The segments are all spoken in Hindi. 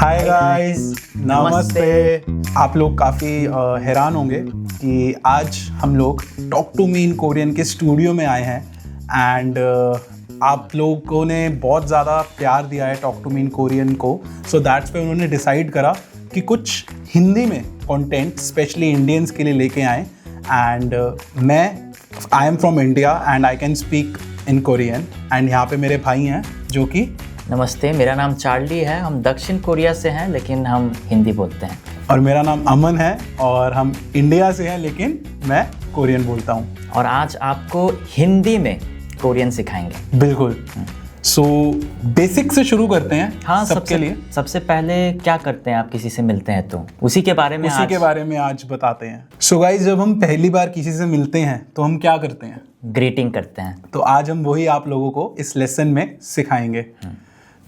हाय गाइस, नमस्ते। आप लोग काफ़ी हैरान होंगे कि आज हम लोग talk to me in Korean के स्टूडियो में आए हैं एंड आप लोगों ने बहुत ज़्यादा प्यार दिया है talk to me in Korean को, सो दैट्स पे उन्होंने डिसाइड करा कि कुछ हिंदी में कंटेंट स्पेशली इंडियंस के लिए लेके आएँ and I am from India and I can speak in Korean and यहाँ पे मेरे भाई हैं जो कि नमस्ते, मेरा नाम चार्ली है। हम दक्षिण कोरिया से हैं लेकिन हम हिंदी बोलते हैं। और मेरा नाम अमन है और हम इंडिया से हैं लेकिन मैं कोरियन बोलता हूँ। और आज आपको हिंदी में कोरियन सिखाएंगे। बिल्कुल। सो बेसिक से शुरू करते हैं। हाँ, सबके लिए सबसे पहले क्या करते हैं? आप किसी से मिलते हैं तो उसी के बारे में आज बताते हैं। सो गाइस, जब हम पहली बार किसी से मिलते हैं तो हम क्या करते हैं? ग्रीटिंग करते हैं। तो आज हम वही आप लोगों को इस लेसन में सिखाएंगे।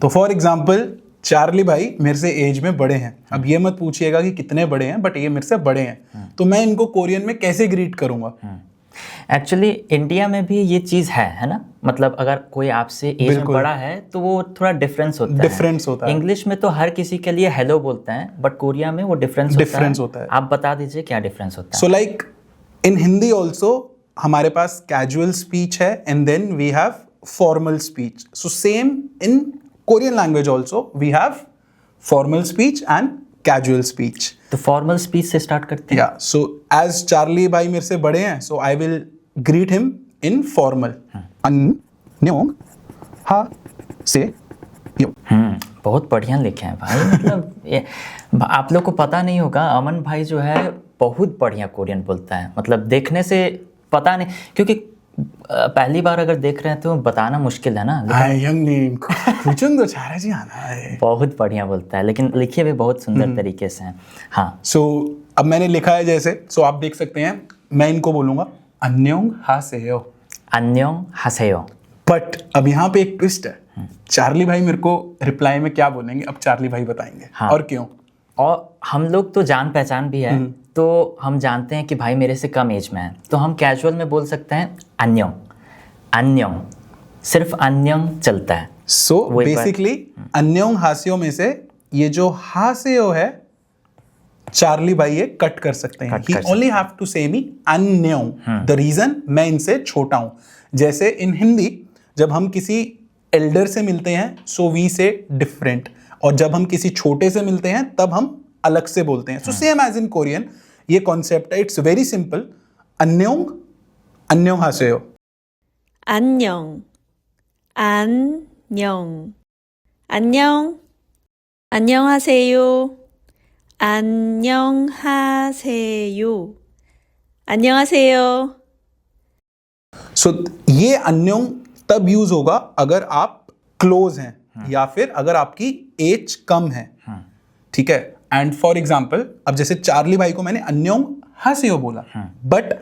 तो फॉर एग्जाम्पल, चार्ली भाई मेरे से एज में बड़े हैं। अब ये मत पूछिएगा कि कितने बड़े हैं, बट ये मेरे से बड़े हैं, तो मैं इनको कोरियन में कैसे ग्रीट करूंगा? एक्चुअली इंडिया में भी ये चीज़ है ना? मतलब अगर कोई आपसे एज में बड़ा है तो वो थोड़ा डिफरेंस होता है। इंग्लिश में तो हर किसी के लिए हेलो बोलते हैं, बट कोरिया में वो डिफरेंस होता है। आप बता दीजिए क्या डिफरेंस होता है। So like in Hindi also हमारे पास कैजुअल स्पीच है and then we have formal speech. So same in Korean language also we have formal speech and casual speech. तो फॉर्मल स्पीच से स्टार्ट करते हैं। या सो एज चार्ली भाई मेरे से बड़े हैं, so I will greet him in formal. अन्योंग हा से यो। बहुत बढ़िया लिखे हैं भाई। मतलब ये आप लोग को पता नहीं होगा, अमन भाई जो है बहुत बढ़िया कोरियन बोलता है। मतलब देखने से पता नहीं, क्योंकि पहली बार अगर देख रहे हैं तो बताना मुश्किल है ना। बहुत बढ़िया बोलता है, लेकिन लिखे भी बहुत सुंदर तरीके से हैं। हाँ, सो अब मैंने लिखा है जैसे, सो आप देख सकते हैं। मैं इनको बोलूंगा अन्योंग हासेयो। अन्योंग हासेयो। बट अब यहाँ पे एक ट्विस्ट है। चार्ली भाई मेरे को रिप्लाई में क्या बोलेंगे, अब चार्ली भाई बताएंगे। हाँ। और क्यों? और हम लोग तो जान पहचान भी है, तो हम जानते हैं कि भाई मेरे से कम एज में है, तो हम कैजुअल में बोल सकते हैं अन्योंग। अन्योंग, सिर्फ अन्योंग चलता है। सो बेसिकली अन्योंग हासेयो में से ये जो हासेयो है, चार्ली भाई ये कट कर सकते हैं। ही ओनली हैव टू से मी अन्योंग। द रीजन, मैं इनसे छोटा हूं। जैसे इन हिंदी जब हम किसी एल्डर से मिलते हैं सो वी से डिफरेंट, और जब हम किसी छोटे से मिलते हैं तब हम अलग से बोलते हैं। So same as in Korean ये कॉन्सेप्ट है। It's very simple. अन्योंग, अन्योंग हासेयो। 안녕, 안녕, 안녕, 안녕하세요, 안녕하세요, 안녕하세요। सो ये अन्योंग तब यूज होगा अगर आप क्लोज हैं या फिर अगर आपकी एज कम है। ठीक है। एंड फॉर एग्जाम्पल, अब जैसे चार्ली भाई को मैंने अन्योंग हासेयो बोला, बट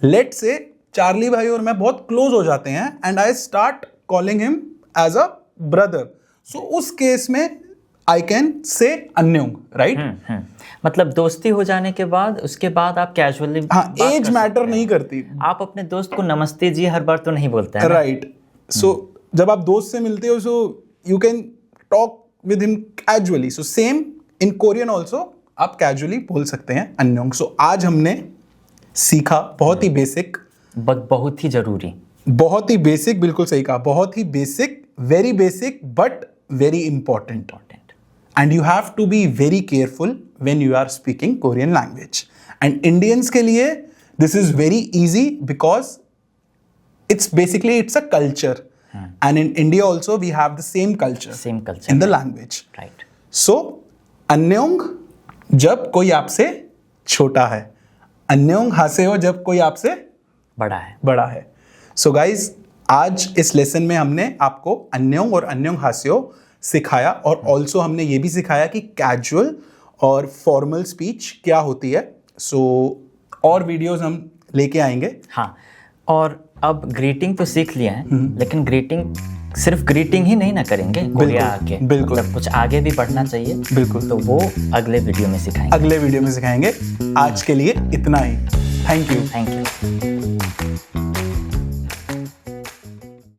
लेट से चार्ली भाई और मैं बहुत क्लोज हो जाते हैं and I start calling him as a brother. So उस केस में आई कैन से अन्योंग, राइट? मतलब दोस्ती हो जाने के बाद उसके बाद आप कैजुअली, हाँ, एज मैटर नहीं करती। आप अपने दोस्त को नमस्ते जी हर बार तो नहीं बोलते हैं, राइट? सो जब आप दोस्त से मिलते हो so you can talk with him casually. So same in Korean also आप कैजुअली बोल सकते हैं अन्योंग। सो आज हमने सीखा बहुत ही बेसिक, बहुत ही जरूरी, बहुत ही बेसिक, बिल्कुल सही कहा, बहुत ही basic, very basic but very important. And you have to be very careful when you are speaking Korean language. And Indians के लिए this is very easy because it's basically it's a culture, and in India also we have the same culture in the language, right? So अन्योंग जब कोई आपसे छोटा है, अन्योंग हासेयो जब कोई आपसे बड़ा है। So guys, आज इस लेसन में हमने आपको अन्योंग और अन्योंग हासेयो सिखाया, और ऑल्सो हमने ये भी सिखाया कि कैजुअल और फॉर्मल स्पीच क्या होती है। सो और वीडियोस हम लेके आएंगे। हाँ, और अब ग्रीटिंग तो सीख लिया है, लेकिन ग्रीटिंग सिर्फ ग्रीटिंग ही नहीं ना करेंगे कोरिया आके। बिल्कुल, मतलब कुछ आगे भी बढ़ना चाहिए। बिल्कुल, तो वो अगले वीडियो में सिखाएंगे। आज के लिए इतना ही। Thank you.